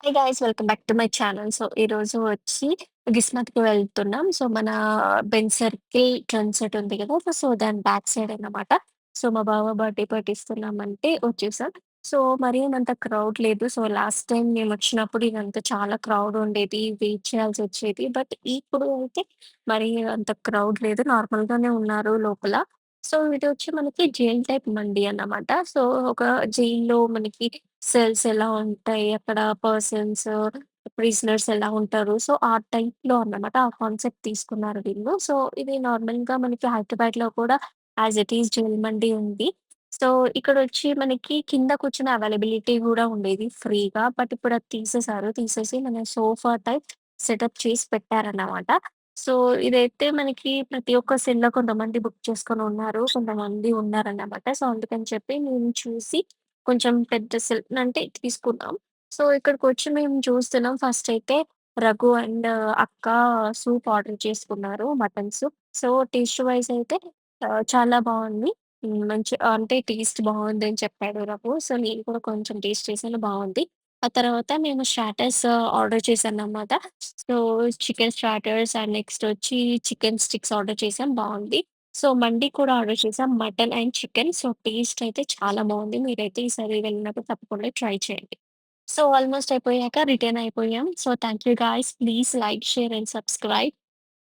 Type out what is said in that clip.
Hey guys welcome back to my channel. So ఈరోజు వచ్చి గిస్మత్‌కి వెళ్తున్నాం. సో మన బెంజ్ సర్కిల్ ట్రెండ్సెట్ ఉంది కదా! సో దాని బ్యాక్ సైడ్ అన్నమాట. సో మా బావ బర్త్‌డే పార్టీ ఇస్తున్నామంటే వచ్చేసాం. సో మరీ అంత క్రౌడ్ లేదు. సో లాస్ట్ టైమ్ మేమొచ్చినప్పుడు ఇదంతా చాలా క్రౌడ్ ఉండేది. వెయిట్ చేయాల్సొచ్చేది. బట్ ఇప్పుడు అయితే మరీ అంత క్రౌడ్ లేదు. నార్మల్‌గానే ఉన్నారు లోపల. సో ఇదొచ్చి మనకి జైల్ టైప్ మండి అన్నమాట. సో ఒక జైల్‌లో మనకి సెల్స్ ఎలా ఉంటాయి, అక్కడ పర్సన్స్, ప్రిజనర్స్ ఎలా ఉంటారు. సో, ఆ టైప్‌లో అన్నమాట. ఆ కాన్సెప్ట్ తీసుకున్నారు వీళ్ళు. సో, ఇది నార్మల్‌గా మనకి హైదరాబాద్‌లో కూడా యాజ్ ఇట్ ఈజ్ జైల్ మండి ఉంది. సో, ఇక్కడొచ్చి మనకి కింద కూర్చునే అవైలబిలిటీ గూడా ఉండేది ఫ్రీగా. బట్ ఇప్పుడు అది తీసేశారు. తీసేసి మన సోఫా టైప్ సెటప్ చేసి పెట్టారన్నమాట. సో, ఇదైతే మనకి ప్రతి ఒక్క సెల్‌లో కొంతమంది బుక్ చేసుకొనున్నారు. కొంతమంది ఉన్నారన్నమాట. సో, అందుకని చెప్పి మేము చూసి కొంచెం పెద్ద సెల్ అంటే తీసుకున్నాం. సో, ఇక్కడికొచ్చి మేము చూస్తున్నాం. ఫస్ట్ అయితే రఘు అండ్ అక్క సూప్ ఆర్డర్ చేసుకున్నారు. Mutton soup. So, taste wise అయితే చాలా బావుంది. మంచి అంటే టేస్ట్ బావుందని చెప్పాడు రఘు. సో, నేను కూడా కొంచెం టేస్ట్ చేశాను బావుంది. ఆ తర్వాత మేము స్టార్టర్స్ ఆర్డర్ చేశాననమాట. So, chicken starters and next వచ్చి చికెన్ స్టిక్స్ ఆర్డర్ చేసాం బావుంది. సో, మండి కూడా ఆర్డర్ చేసాం. Mutton and chicken. So, taste అయితే చాలా బావుంది. మీరైతే ఈసారి వెళ్ళినప్పుడు తప్పకుండా ట్రై చేయండి. సో, ఆల్మోస్ట్ అయిపోయాక రిటర్న్ అయిపోయాం. So, thank you guys. Please like, share and subscribe.